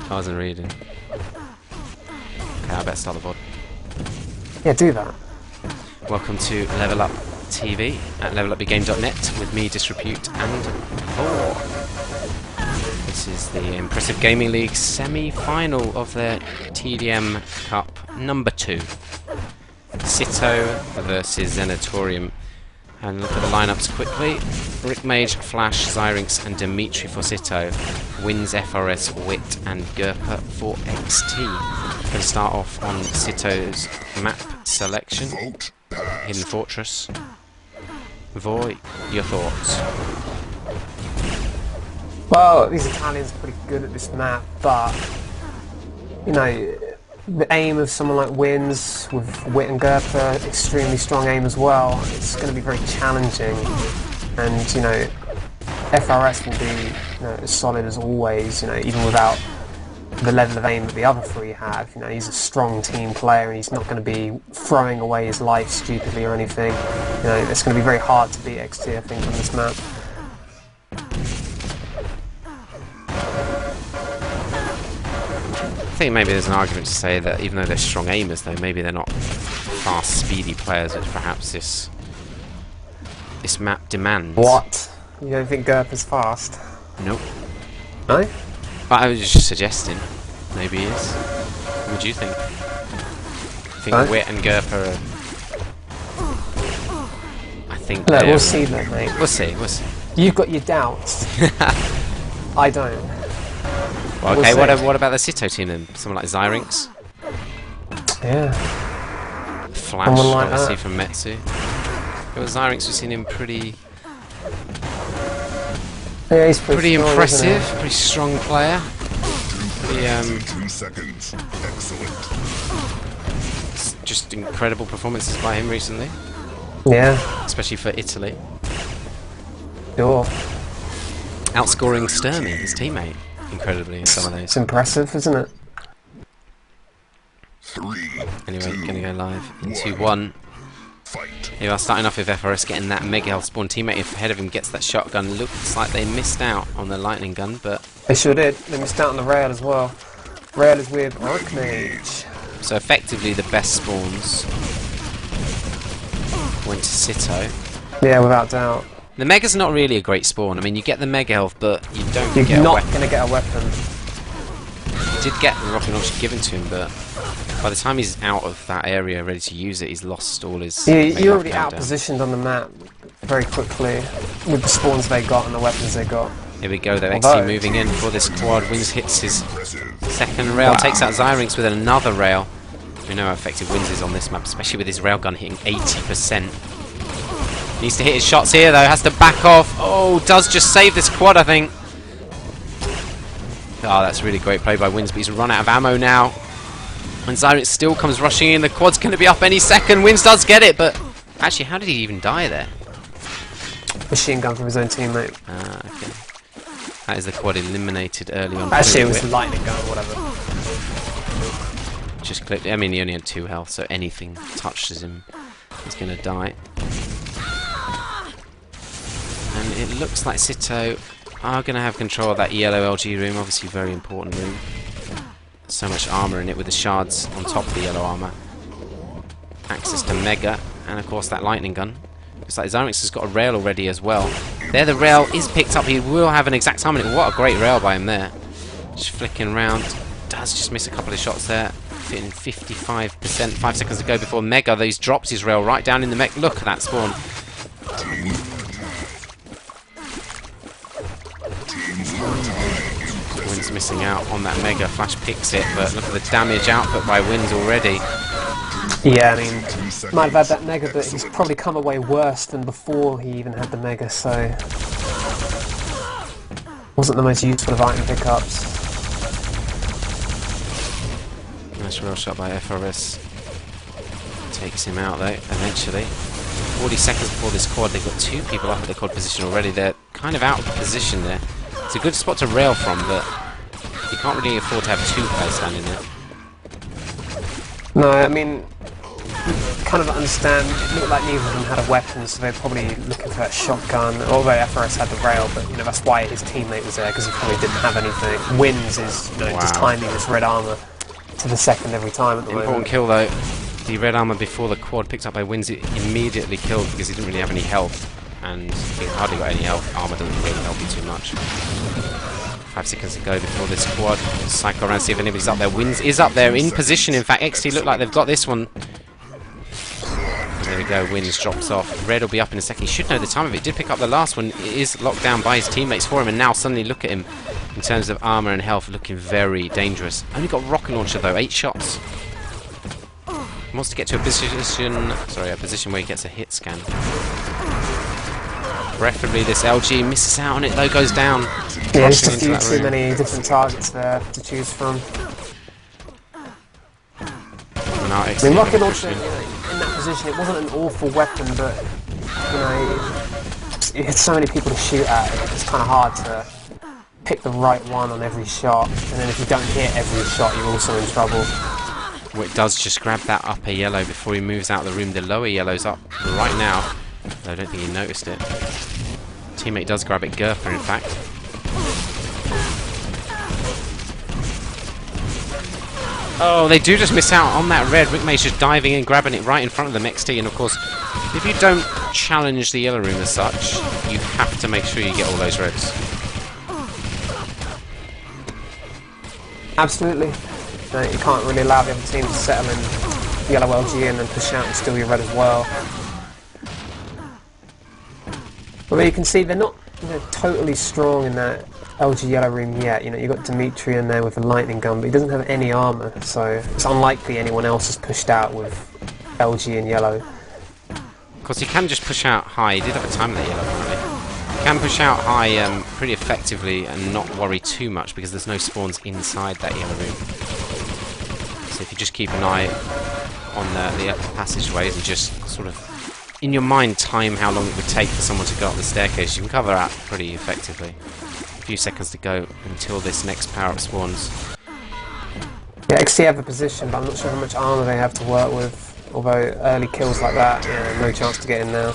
I wasn't reading. Okay, I better start the VOD. Yeah, do that. Welcome to Level Up TV at levelupyourgame.net with me, Disrepute, and Thor. This is the Impressive Gaming League semi-final of their TDM Cup number 2. Sitto versus Xenatorium. And look at the lineups quickly. Rick Mage, Flash, Zyrinx, and Dimitri for Sitto. Wins, FRS, Wit, and Gerper for XT. Going to start off on Sitto's map selection. Hidden Fortress. Voy, your thoughts? Well, these Italians are pretty good at this map, but you know, the aim of someone like Wins with Wit and Gerper, extremely strong aim as well. It's going to be very challenging, and you know, FRS will be as solid as always. You know, even without the level of aim that the other three have. You know, he's a strong team player, and he's not going to be throwing away his life stupidly or anything. You know, it's going to be very hard to beat XT, I think, on this map. I think maybe there's an argument to say that even though they're strong aimers, though, maybe they're not fast, speedy players, which perhaps this map demands. What? You don't think Gerper's fast? Nope. No? But I was just suggesting. Maybe he is. What do you think? I think Wit and Gerper are... I think look, we'll see then, mate. We'll see, we'll see. You've got your doubts. I don't. Well, okay, what about the Sitto team then? Someone like Zyrinx? Yeah. Flash, like obviously, that. from Metsu. But Zyrinx, we've seen him pretty... Yeah, he's pretty strong, impressive, pretty strong player. Pretty, 2 seconds. Excellent. just incredible performances by him recently. Yeah. Especially for Italy. Sure. Outscoring Sturmy, his teammate, incredibly in some of those. It's impressive, isn't it? 3. Anyway, 2, gonna go live into 1. Fight. Here we are, starting off with FRS getting that mega health spawn. Teammate ahead of him gets that shotgun. Looks like they missed out on the lightning gun, but... They sure did. They missed out on the rail as well. Rail is with Rick Mage. So effectively the best spawns went to Sitto. Yeah, without doubt. The mega's not really a great spawn. I mean, you get the mega health, but you don't You're get a not weapon. going to get a weapon. He did get the rocket launcher given to him, but by the time he's out of that area ready to use it, he's lost all his... Yeah, mega you're health already countdown. out-positioned on the map very quickly with the spawns they got and the weapons they got. Here we go, though. Although- XT moving in for this quad. Wins hits his second rail, takes out Zyrinx with another rail. We know how effective Wins is on this map, especially with his railgun hitting 80%. Needs to hit his shots here, though. Has to back off. Oh, does just save this quad, I think. Oh, that's really great play by Wins, but he's run out of ammo now. And Zyrinx still comes rushing in. The quad's going to be up any second. Wins does get it, but... Actually, how did he even die there? Machine gun from his own teammate. Ah, okay. That is the quad eliminated early on. Actually, it was Wit. the lightning gun or whatever. Just clipped. I mean, he only had 2 health, so anything touches him, he's going to die. And it looks like Sitto are going to have control of that yellow LG room. Obviously, very important room. So much armor in it with the shards on top of the yellow armor. Access to Mega, and of course that lightning gun. Looks like Zyrinx has got a rail already as well. There, the rail is picked up. He will have an exact time on it. What a great rail by him there. Just flicking around. Does just miss a couple of shots there. Fitting 55%. 5 seconds to go before Mega. He's dropped his rail right down in the mech. Look at that spawn. Wins missing out on that Mega. Flash picks it, but look at the damage output by Wins already. Yeah, I mean, might have had that mega, but he's probably come away worse than before he even had the mega, so... Wasn't the most useful of item pickups. Nice rail shot by FRS. Takes him out though, eventually. 40 seconds before this quad, they've got 2 people up at the quad position already. They're kind of out of position there. It's a good spot to rail from, but you can't really afford to have 2 players standing there. No, I mean, kind of understand, it looked like neither of them had a weapon, so they're probably looking for that shotgun, although FRS had the rail, but you know that's why his teammate was there, because he probably didn't have anything. Wins is, you know, just timing this red armor to the second every time at the Important moment. kill though. The red armor before the quad picked up by Wins, it immediately killed because he didn't really have any health, and he hardly got any health. Armor doesn't really help you too much. 5 seconds to go before this quad. Cycle around, see if anybody's up there. Wins is up there, in position. In fact, XT look like they've got this one. And there we go, Wins drops off. Red will be up in a second. He should know the time of it. He did pick up the last one. It is locked down by his teammates for him, and now suddenly look at him in terms of armor and health, looking very dangerous. Only got rocket launcher though, 8 shots. Wants to get to a position where he gets a hit scan. Preferably this LG, misses out on it though, goes down. Yeah, just a few too many different targets there to choose from. I mean, rocket launcher, you know, in that position, it wasn't an awful weapon, but you know, it had so many people to shoot at. It's kind of hard to pick the right one on every shot, and then if you don't hit every shot, you're also in trouble. Well, it does just grab that upper yellow before he moves out of the room. The lower yellow's up right now. I don't think he noticed it. Teammate does grab it, Gerper in fact. Oh, they do just miss out on that red. Rickmay's just diving in, grabbing it right in front of them, XT. And of course, if you don't challenge the yellow room as such, you have to make sure you get all those reds. Absolutely. No, you can't really allow the other team to settle in yellow LG in and push out and steal your red as well. But you can see they're not, you know, totally strong in that LG yellow room yet. You know, you've got Dimitri in there with a lightning gun, but he doesn't have any armor, so it's unlikely anyone else is pushed out with LG in yellow. Of course, he can just push out high. He did have a time in that yellow, apparently. He can push out high pretty effectively and not worry too much because there's no spawns inside that yellow room. So if you just keep an eye on the upper passageways and just sort of in your mind time how long it would take for someone to go up the staircase, you can cover that pretty effectively. A few seconds to go until this next power-up spawns. Yeah, XT have a position, but I'm not sure how much armor they have to work with. Although early kills like that, yeah, no chance to get in now.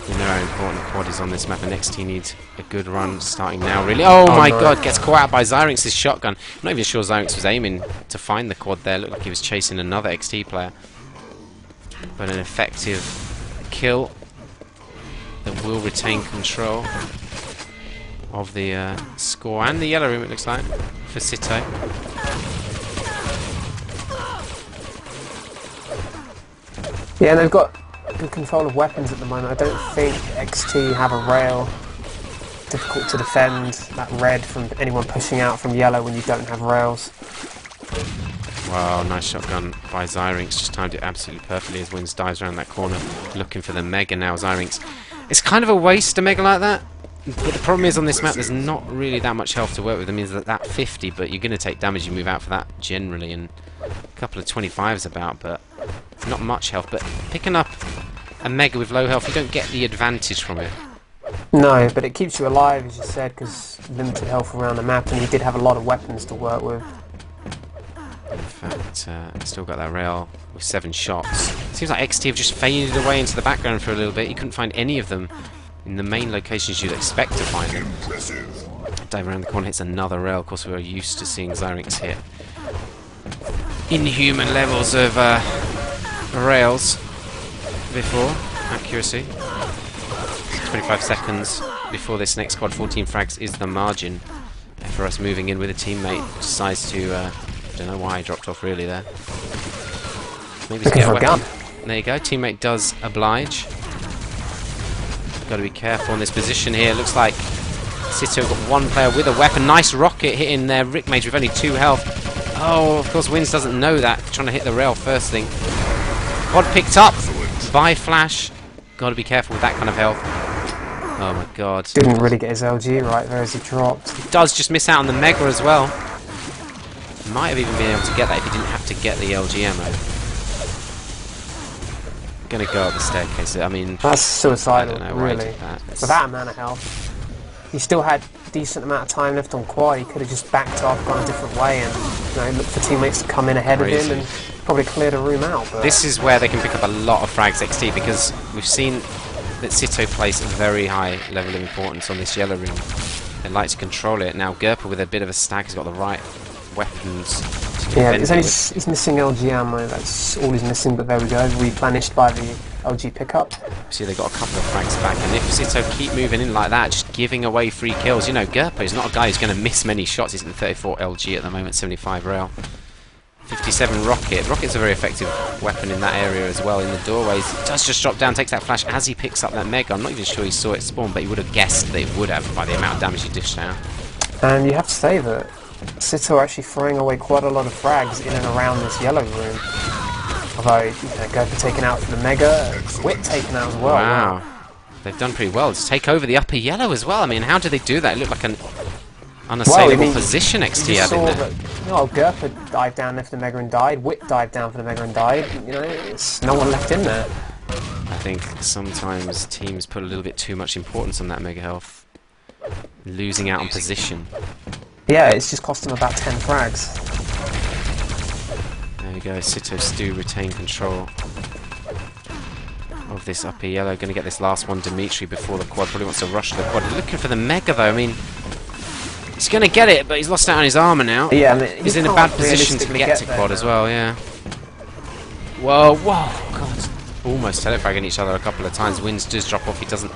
You know how important quad is on this map, and XT needs a good run starting now, really. Oh my god, gets caught out by Zyrinx's shotgun. I'm not even sure Zyrinx was aiming to find the quad there. Looked like he was chasing another XT player. But an effective kill that will retain control of the score and the yellow room, it looks like, for Sitto. Yeah, and they've got good control of weapons at the moment. I don't think XT have a rail. Difficult to defend that red from anyone pushing out from yellow when you don't have rails. Wow, nice shotgun by Zyrinx. Just timed it absolutely perfectly as Wins dives around that corner looking for the Mega now. Zyrinx. It's kind of a waste to Mega like that. But the problem is on this map there's not really that much health to work with. It means that 50, but you're going to take damage, you move out for that generally, and a couple of 25s about, but not much health. But picking up a Mega with low health, you don't get the advantage from it. No, but it keeps you alive, as you said, because limited health around the map, and he did have a lot of weapons to work with. In fact, still got that rail with 7 shots. Seems like XT have just faded away into the background for a little bit. You couldn't find any of them in the main locations you'd expect to find them. Dive around the corner, hits another rail. Of course, we were used to seeing Zyrinx hit inhuman levels of rails before. Accuracy. 25 seconds before this next quad. 14 frags is the margin for us moving in with a teammate. Decides to... don't know why he dropped off really there. Maybe to get a weapon. There you go, teammate does oblige. Got to be careful in this position here. Looks like Sitto got one player with a weapon. Nice rocket hitting there. Rickmage with only 2 health. Oh, of course Wins doesn't know that. Trying to hit the rail first thing. Quad picked up by Flash. Got to be careful with that kind of health. Oh my god. Didn't really get his LG right there as he dropped. He does just miss out on the Mega as well. Might have even been able to get that if he didn't have to get the LG ammo. Gonna go up the staircase. I mean, that's suicidal, I don't know why really. he did that. With that amount of health, he still had a decent amount of time left on quad. He could have just backed off, gone a different way, and you know, looked for teammates to come in ahead of him and probably cleared a room out. But This is where they can pick up a lot of frags XT, because we've seen that Sitto plays a very high level of importance on this yellow room. They like to control it. Now Gerper with a bit of a stack has got the right weapons to yeah, defend it with. he's missing LG ammo. That's all he's missing. But there we go, replenished by the LG pickup. See, they got a couple of frags back, and if Sitto keep moving in like that, just giving away free kills, you know, Gerper is not a guy who's going to miss many shots. He's in 34 LG at the moment, 75 rail. 57 rocket. Rocket's a very effective weapon in that area as well, in the doorways. Does just drop down, takes that flash as he picks up that mega. I'm not even sure he saw it spawn, but he would have guessed that it would have by the amount of damage he dished out. And you have to say that Sitto are actually throwing away quite a lot of frags in and around this yellow room. Although, you know, Gerper taken out for the mega, Wit taken out as well. Wow. They've done pretty well to take over the upper yellow as well. I mean, how did they do that? It looked like an unassailable position XT had in there. No, Gerper dived down there for the mega and died. Wit dived down for the mega and died. You know, it's no one left in there. I think sometimes teams put a little bit too much importance on that mega health, losing out on position. Yeah, it's just cost them about 10 frags. There we go, Sitto do retain control of this upper yellow. Going to get this last one, Dimitri, before the quad. Probably wants to rush the quad. Looking for the mega though, I mean, he's going to get it, but he's lost out on his armor now. Yeah, I mean, he's in a bad position to get to quad as well, yeah. Whoa, whoa, god. Almost telefragging each other a couple of times. Wins does drop off, he doesn't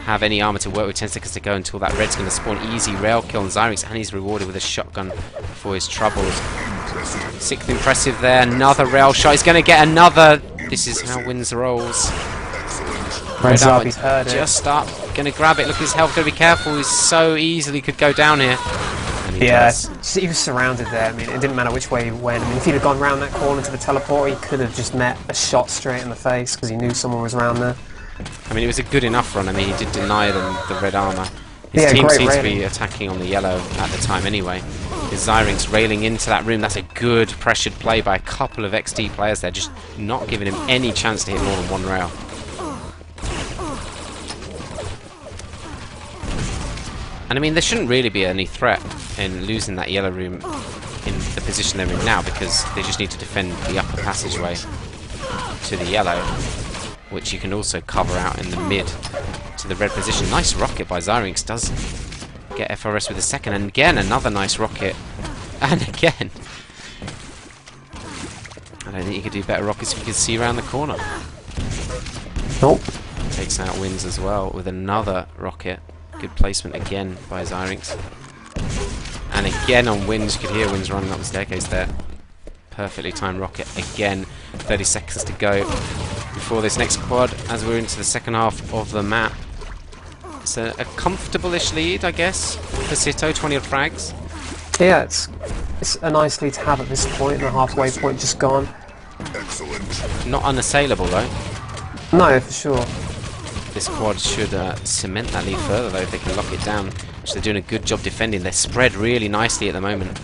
have any armor to work with, 10 seconds to go until that red's going to spawn. Easy rail kill on Zyrinx, and he's rewarded with a shotgun for his troubles. Sixth impressive there, another rail shot, he's going to get another. This is how Wins rolls. Red armor just up, going to grab it, look at his health, got to be careful, he so easily could go down here. And he does. He was surrounded there. I mean, it didn't matter which way he went. I mean, if he'd have gone round that corner to the teleport, he could have just met a shot straight in the face because he knew someone was around there. I mean, it was a good enough run. I mean, he did deny them the red armor. His team seems to be attacking on the yellow at the time anyway. His Zyrinx railing into that room. That's a good pressured play by a couple of XT players there, just not giving him any chance to hit more than one rail. And I mean, there shouldn't really be any threat in losing that yellow room in the position they're in now, because they just need to defend the upper passageway to the yellow, which you can also cover out in the mid to the red position. Nice rocket by Zyrinx, does get FRS with a second, and again another nice rocket, and again. I don't think you could do better rockets if you could see around the corner. Nope. Takes out Wins as well with another rocket. Good placement again by Zyrinx. And again on Wins, you could hear Wins running up the staircase there. Perfectly timed rocket again. 30 seconds to go before this next quad as we're into the second half of the map. It's a comfortable-ish lead, I guess, for Sitto, 20 odd frags. Yeah, it's a nice lead to have at this point, the halfway point just gone. Excellent. Not unassailable though. No, for sure. This quad should cement that lead further though if they can lock it down, which they're doing a good job defending. They're spread really nicely at the moment.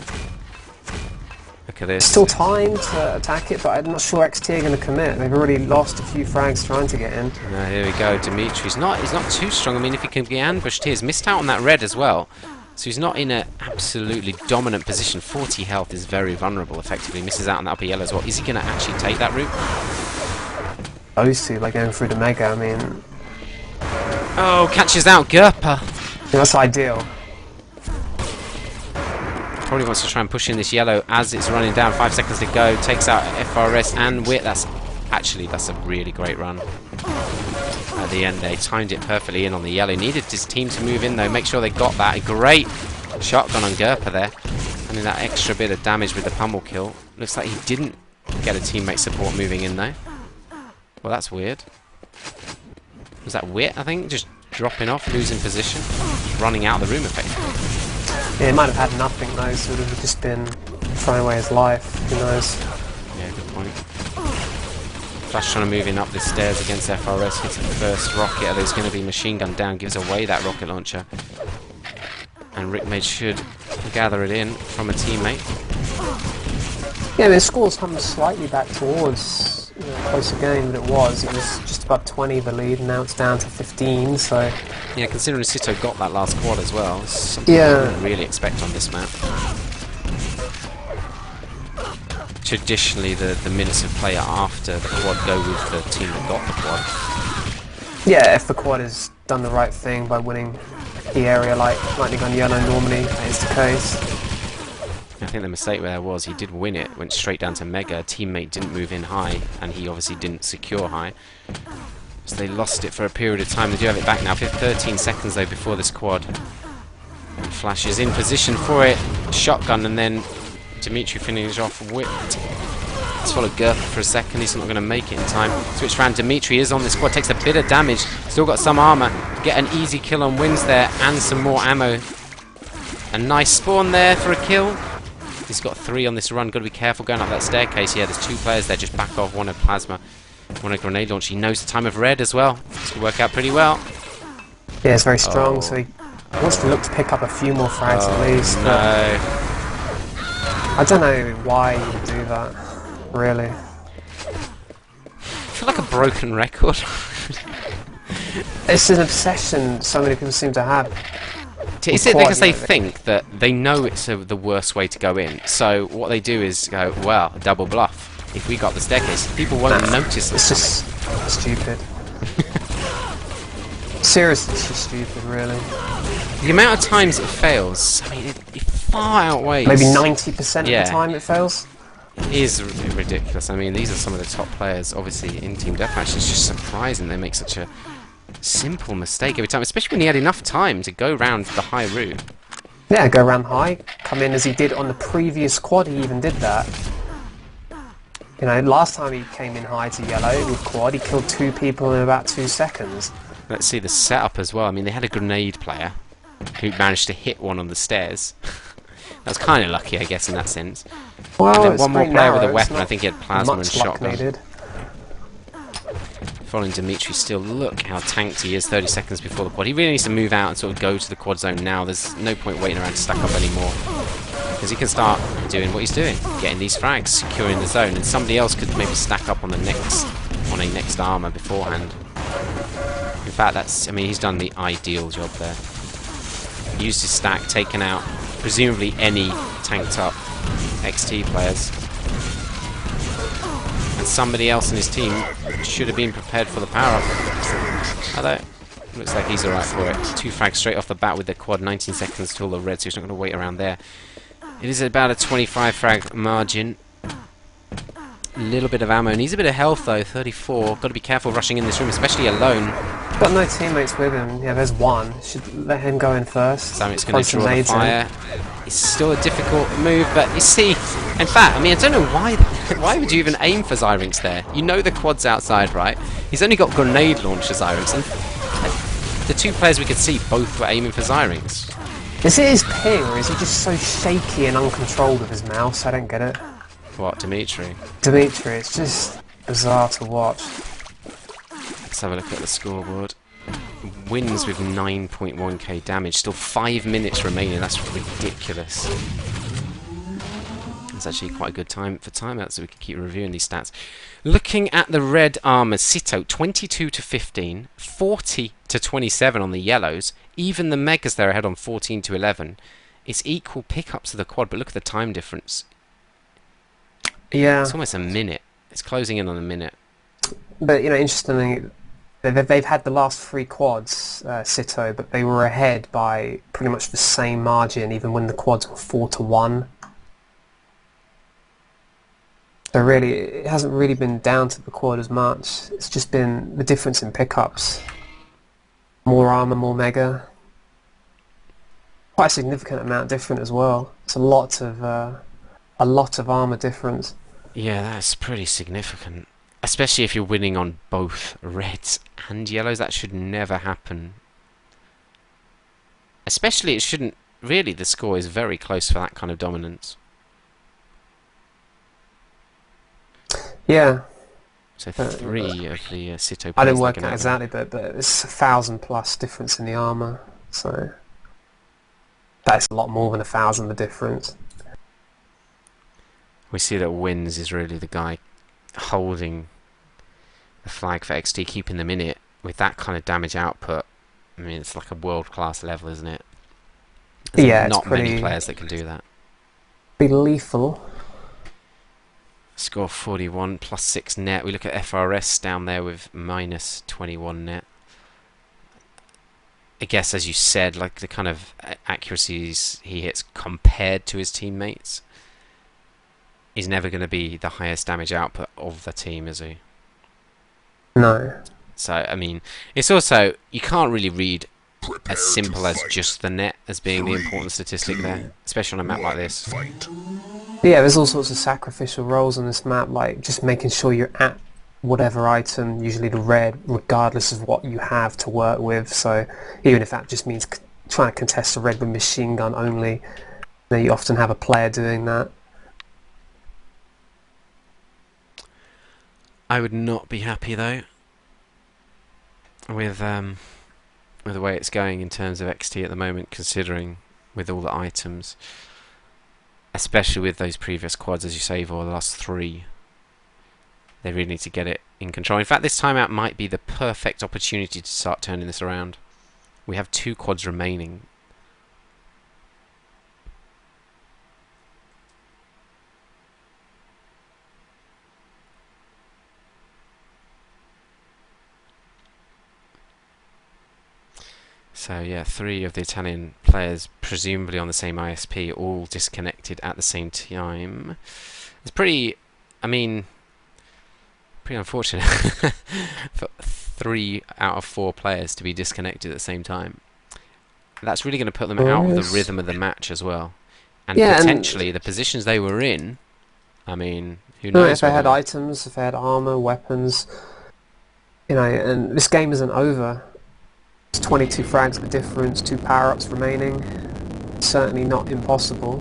Look at this. Still time to attack it, but I'm not sure XT are going to commit. They've already lost a few frags trying to get in. Here we go. Dimitri's he's not too strong. I mean, if he can be ambushed here, he's missed out on that red as well. So he's not in an absolutely dominant position. 40 health is very vulnerable, effectively. Misses out on that upper yellow as well. Is he going to actually take that route? Those two, like going through the mega, I mean... Oh, catches out Gerper. Yeah, that's ideal. Probably wants to try and push in this yellow as it's running down. 5 seconds to go. Takes out FRS and Wit. That's a really great run. At the end, they timed it perfectly in on the yellow. Needed his team to move in though. Make sure they got that. A great shotgun on Gerper there. And then that extra bit of damage with the pummel kill. Looks like he didn't get a teammate support moving in though. Well, that's weird. Was that Wit, I think? Just dropping off, losing position. Just running out of the room effectively. Yeah, he might have had nothing though, so it would have just been throwing away his life. Who knows? Yeah, good point. Flash trying to move in up the stairs against FRS. Hits the first rocket. There's going to be machine gun down. Gives away that rocket launcher. And Rickmade should gather it in from a teammate. Yeah, I mean, the score's come slightly back towards a closer game than it was. It was just about 20 the lead, and now it's down to 15, so... Yeah, considering Sitto got that last quad as well, it's something I wouldn't really expect on this map. traditionally the minutes of play after the quad go with the team that got the quad. Yeah, if the quad has done the right thing by winning the area like Lightning Gun Yellow normally, that is the case. I think the mistake there was he did win it, went straight down to Mega, teammate didn't move in high, and he obviously didn't secure high. So they lost it for a period of time. They do have it back now, 13 seconds though before this quad. And Flash is in position for it, shotgun, and then Dimitri finishes off whipped. Let's follow Gerther for a second, he's not going to make it in time. Switch round, Dimitri is on this quad, takes a bit of damage, still got some armour. Get an easy kill on Wins there, and some more ammo. A nice spawn there for a kill. He's got 3 on this run, got to be careful going up that staircase. Yeah, there's 2 players there, just back off, one a plasma, one a grenade launch. He knows the time of red as well. This will work out pretty well. Yeah, it's very strong, so he wants to look to pick up a few more frags at least. No. I don't know why he would do that, really. I feel like a broken record. It's an obsession so many people seem to have. Is it because they think that they know it's the worst way to go in? So what they do is go, well, double bluff. If we got the staircase, people won't notice It's just stupid. Seriously, it's just stupid, really. The amount of times it fails, I mean, it far outweighs. Maybe 90% of the time it fails. It is ridiculous. I mean, these are some of the top players, obviously, in Team Deathmatch. It's just surprising they make such a simple mistake every time, especially when he had enough time to go round the high route. Yeah, go round high, come in as he did on the previous quad, he even did that. You know, last time he came in high to yellow with quad, he killed 2 people in about 2 seconds. Let's see the setup as well. I mean, they had a grenade player who managed to hit one on the stairs. That was kind of lucky, I guess, in that sense. Well, and then it's one more pretty player narrow, with a weapon. I think he had plasma and much luck shotgun. needed. Following Dimitri still. Look how tanked he is 30 seconds before the quad. He really needs to move out and sort of go to the quad zone now. There's no point waiting around to stack up anymore. Because he can start doing what he's doing. Getting these frags, securing the zone. And somebody else could maybe stack up on the next armour beforehand. In fact, I mean, he's done the ideal job there. Used his stack, taken out presumably any tanked up XT players. And somebody else in his team should have been prepared for the power-up. Although, looks like he's alright for it. 2 frags straight off the bat with their quad, 19 seconds till the red, so he's not going to wait around there. It is about a 25 frag margin. A little bit of ammo, needs a bit of health though, 34. Got to be careful rushing in this room, especially alone. Got no teammates with him. Yeah, there's one. Should let him go in first. Samic's going to draw the fire. It's still a difficult move, but you see, in fact, I mean, I don't know why. Why would you even aim for Zyrinx there? You know the quad's outside, right? He's only got grenade launcher Zyrinx, and the 2 players we could see both were aiming for Zyrinx. Is it his ping, or is he just so shaky and uncontrolled with his mouse? I don't get it. What, Dimitri? Dimitri, it's just bizarre to watch. Let's have a look at the scoreboard. Wins with 9.1k damage. Still 5 minutes remaining. That's ridiculous. It's actually quite a good time for timeout, so we can keep reviewing these stats. Looking at the red armour, Sitto 22 to 15, 40 to 27 on the yellows. Even the megas there ahead on 14 to 11. It's equal pickups to the quad, but look at the time difference. Yeah. It's almost a minute. It's closing in on a minute. But, you know, interestingly, they've had the last 3 quads, Sitto, but they were ahead by pretty much the same margin, even when the quads were 4 to 1. So really, it hasn't really been down to the quad as much. It's just been the difference in pickups. More armor, more mega. Quite a significant amount different as well. It's a lot of armor difference. Yeah, that's pretty significant. Especially if you're winning on both reds and yellows. That should never happen. Especially, it shouldn't... Really, the score is very close for that kind of dominance. Yeah. So 3 of the Sitto players... I didn't work out exactly, but it's 1,000 plus difference in the armor. So that's a lot more than 1,000 the difference. We see that Wins is really the guy holding the flag for XT, keeping them in it with that kind of damage output. I mean, it's like a world-class level, isn't it? There's yeah, not many players that can do that. Be lethal. Score 41, plus 6 net. We look at FRS down there with minus 21 net. I guess, as you said, like the kind of accuracies he hits compared to his teammates, he's never going to be the highest damage output of the team, is he? No. So, I mean, it's also, you can't really read Prepare as simple as fight. just the net as being the 3, important statistic 2, there, especially on a map like this. Fight. Yeah, there's all sorts of sacrificial roles on this map, like just making sure you're at whatever item, usually the red, regardless of what you have to work with. So even if that just means trying to contest the red with machine gun only, then you often have a player doing that. I would not be happy though with the way it's going in terms of XT at the moment, considering with all the items, especially with those previous quads, as you say, for the last 3. They really need to get it in control. In fact, this timeout might be the perfect opportunity to start turning this around. We have 2 quads remaining. So yeah, 3 of the Italian players, presumably on the same ISP, all disconnected at the same time. It's pretty, I mean, pretty unfortunate for 3 out of 4 players to be disconnected at the same time. That's really going to put them out of the rhythm of the match as well. And Yeah, potentially the positions they were in, I mean, who No, knows? if they had whether- items, if they had armor, weapons, and this game isn't over. It's 22 frags of difference, 2 power-ups remaining. Certainly not impossible.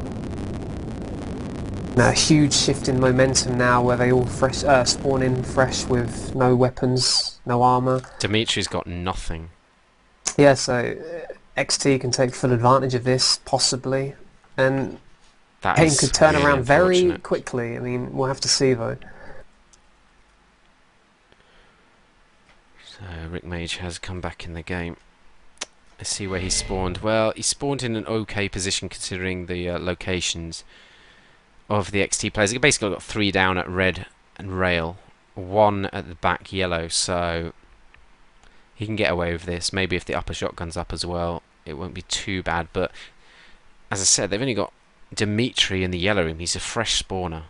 Now, a huge shift in momentum now, where they all spawn in fresh with no weapons, no armor. Dimitri's got nothing. Yeah, so XT can take full advantage of this, possibly, and That game is could turn really around very unfortunate. quickly. I mean, we'll have to see though. So Rick Mage has come back in the game. Let's see where he spawned. Well, he spawned in an okay position considering the locations of the XT players. He basically got 3 down at red and rail, 1 at the back yellow, so he can get away with this. Maybe if the upper shotgun's up as well, it won't be too bad. But as I said, they've only got Dimitri in the yellow room. He's a fresh spawner.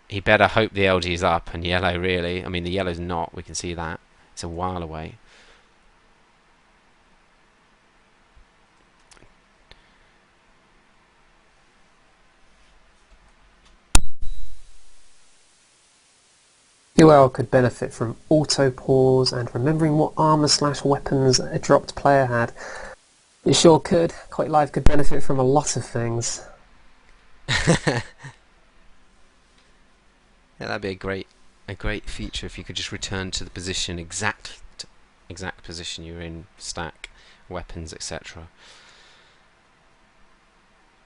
He better hope the LG's up and yellow, really. I mean, the yellow's not. We can see that. It's a while away. UL could benefit from auto pause and remembering what armor/weapons a dropped player had. It sure could. Quite Live could benefit from a lot of things. Yeah, that'd be a great feature if you could just return to the position, exact position you're in, stack, weapons, etc.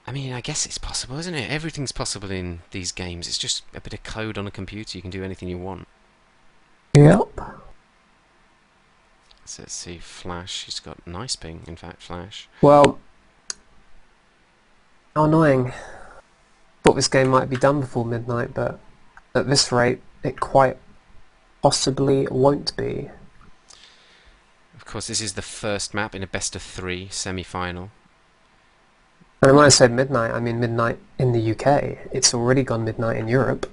I mean, I guess it's possible, isn't it? Everything's possible in these games. It's just a bit of code on a computer. You can do anything you want. Yep. So let's see, Flash. He's got nice ping, in fact, Flash. Well, how annoying. Thought this game might be done before midnight, but at this rate, it quite possibly won't be. Of course, this is the first map in a best-of-3 semi-final. And when I said midnight, I mean midnight in the UK. It's already gone midnight in Europe.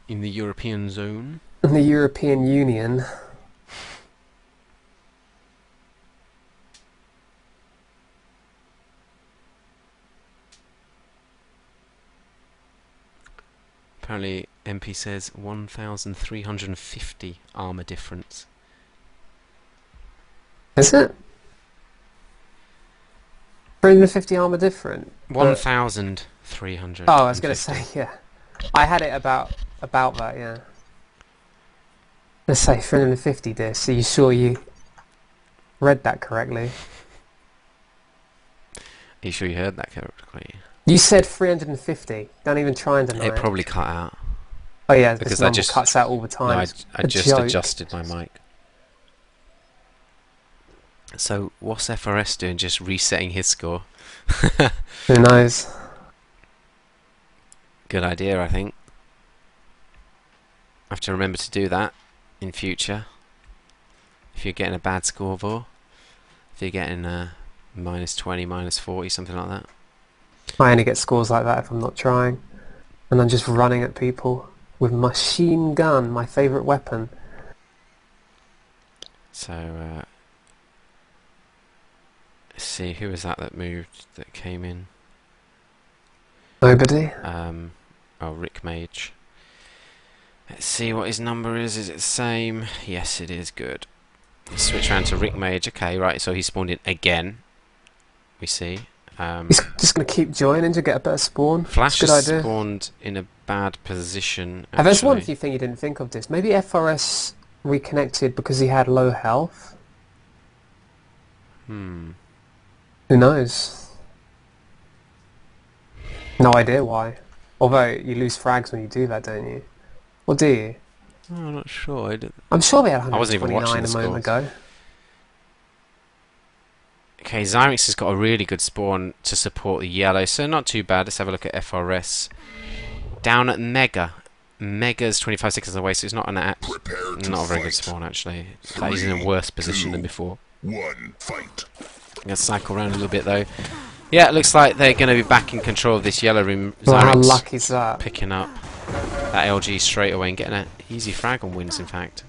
In the European zone. In the European Union. Apparently, MP says 1,350 armor difference. Is it? 350 armor different? 1,300. Oh, I was going to say, yeah. I had it about that, yeah. Let's say 350, dear. So you sure you read that correctly? Are you sure you heard that correctly? You said 350. Don't even try and deny it. It probably cut out. Oh yeah, because this I normal just cuts out all the time. No, It's I a just joke. adjusted my mic. So what's FRS doing? Just resetting his score? Who knows? Good idea, I think. Have to remember to do that in future. If you're getting a bad scoreboard, if you're getting -20, -40, something like that. I only get scores like that if I'm not trying. And I'm just running at people with machine gun, my favourite weapon. So, let's see, who was that moved, that came in? Nobody? Oh, Rick Mage. Let's see what his number is. Is it the same? Yes, it is. Good. Switch around to Rick Mage. Okay, right, so he spawned in again. We see. He's just going to keep joining to get a better spawn. Flash Good has idea. spawned in a bad position. And there's one actually. thing you didn't think of this. Maybe FRS reconnected because he had low health. Hmm. Who knows? No idea why. Although you lose frags when you do that, don't you? Or do you? Oh, I'm not sure. I'm sure we had I wasn't even 129 watching a the moment ago. Okay, Xyrix has got a really good spawn to support the yellow, so not too bad. Let's have a look at FRS. Down at Mega. Mega's 25 seconds away, so it's not not a very good spawn actually. Like, he's in a worse position than before. 1, fight. I'm gonna cycle around a little bit though. Yeah, it looks like they're going to be back in control of this yellow room. Well, how Xyrix lucky is that? picking up that LG straight away and getting an easy frag on wins, in fact.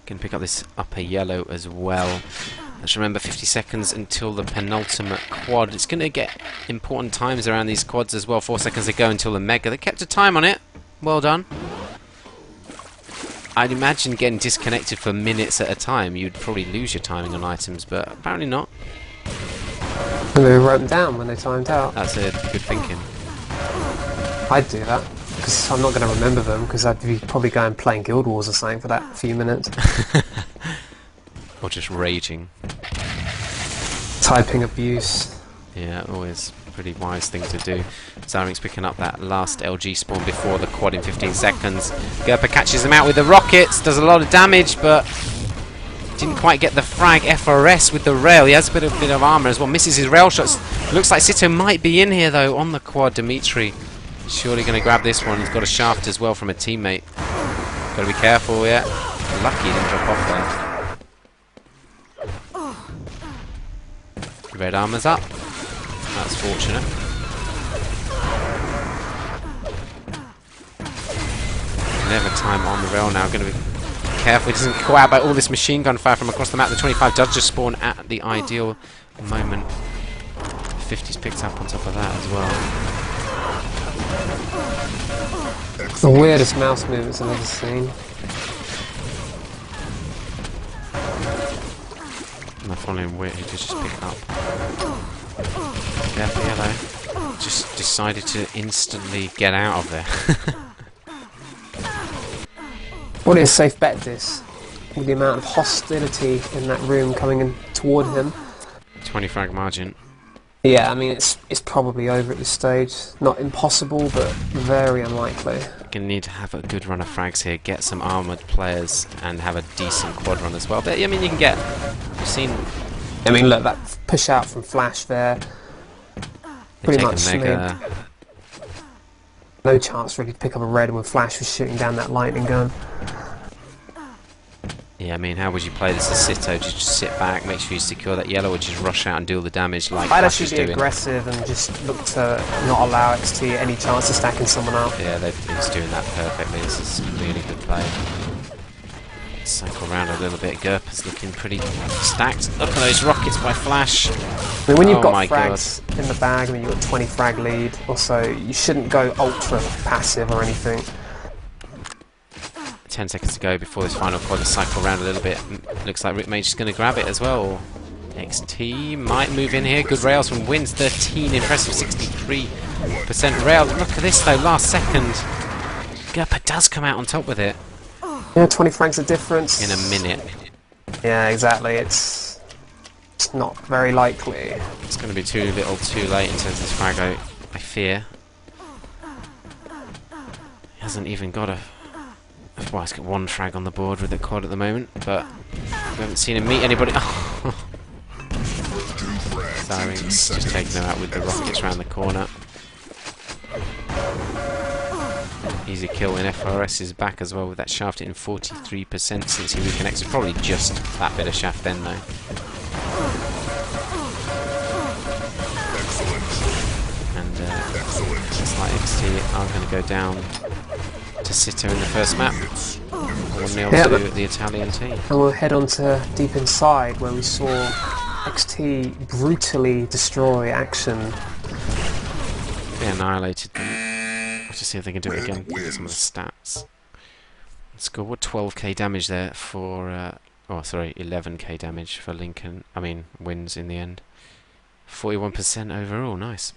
Can pick up this upper yellow as well. Let's remember 50 seconds until the penultimate quad. It's going to get important times around these quads as well. 4 seconds to go until the mega. They kept a time on it. Well done. I'd imagine getting disconnected for minutes at a time, you'd probably lose your timing on items, but apparently not. And they wrote them down when they timed out. That's a good thinking. I'd do that. Because I'm not going to remember them, because I'd be probably going playing Guild Wars or something for that few minutes. Or just raging. Typing abuse. Yeah, always a pretty wise thing to do. Xyrix picking up that last LG spawn before the quad in 15 seconds. Gerper catches him out with the rockets, does a lot of damage, but didn't quite get the frag. FRS with the rail. He has a bit of armor as well. Misses his rail shots. Looks like Sitto might be in here though on the quad. Dimitri surely going to grab this one. He's got a shaft as well from a teammate. Got to be careful. Yeah, lucky he didn't drop off there. Red armor's up. That's fortunate. Never time on the rail now. Going to be careful he doesn't get caught out by all this machine gun fire from across the map. The 25 does just spawn at the ideal moment. 50's picked up on top of that as well. The weirdest mouse movements I've ever seen. My following wit, he just picked up. Careful, yellow. Just decided to instantly get out of there. What is a safe bet this? With the amount of hostility in that room coming in toward him. 20 frag margin. Yeah, I mean it's probably over at this stage. Not impossible, but very unlikely. Gonna need to have a good run of frags here, get some armoured players, and have a decent quad run as well. But I mean, you can get. You've seen. I mean, look, that push out from Flash there. Pretty much mega. No chance really to pick up a red when Flash was shooting down that lightning gun. Yeah, I mean, how would you play this as Sitto? Just sit back, make sure you secure that yellow, or just rush out and do all the damage like I'd Flash is actually be doing? aggressive and just look to not allow XT any chance of stacking someone up. Yeah, he's doing that perfectly. This is really good play. Cycle around a little bit. Gerper's looking pretty stacked. Look at those rockets by Flash. I mean, when you've Oh got my frags in the bag, I mean, you've got 20 frag lead, also, you shouldn't go ultra passive or anything. 10 seconds to go before this final quad. Cycle around a little bit. Looks like Rick Mage is going to grab it as well. XT might move in here. Good rails from Wins. 13, impressive 63% rail. Look at this though, last second. Gerper does come out on top with it. Yeah, 20 frags of difference. In a minute. Yeah, exactly. It's not very likely. It's going to be too little too late in terms of this frag out, I fear. He hasn't even got a... Well, he's got one frag on the board with the quad at the moment, but we haven't seen him meet anybody. Sorry, he's just taking him out with the rockets around the corner. Easy kill, and FRS is back as well with that shaft hitting 43% since he reconnected. Probably just that bit of shaft then though. And looks like XT are going to go down to Sitto in the first map. 1-0 to the Italian team. And we'll head on to Deep Inside, where we saw XT brutally destroy Action. They annihilated them. Let's just see if they can do it again. Look at some of the stats. Scored 12k damage there for, 11k damage for Lincoln. I mean, wins in the end. 41% overall, nice.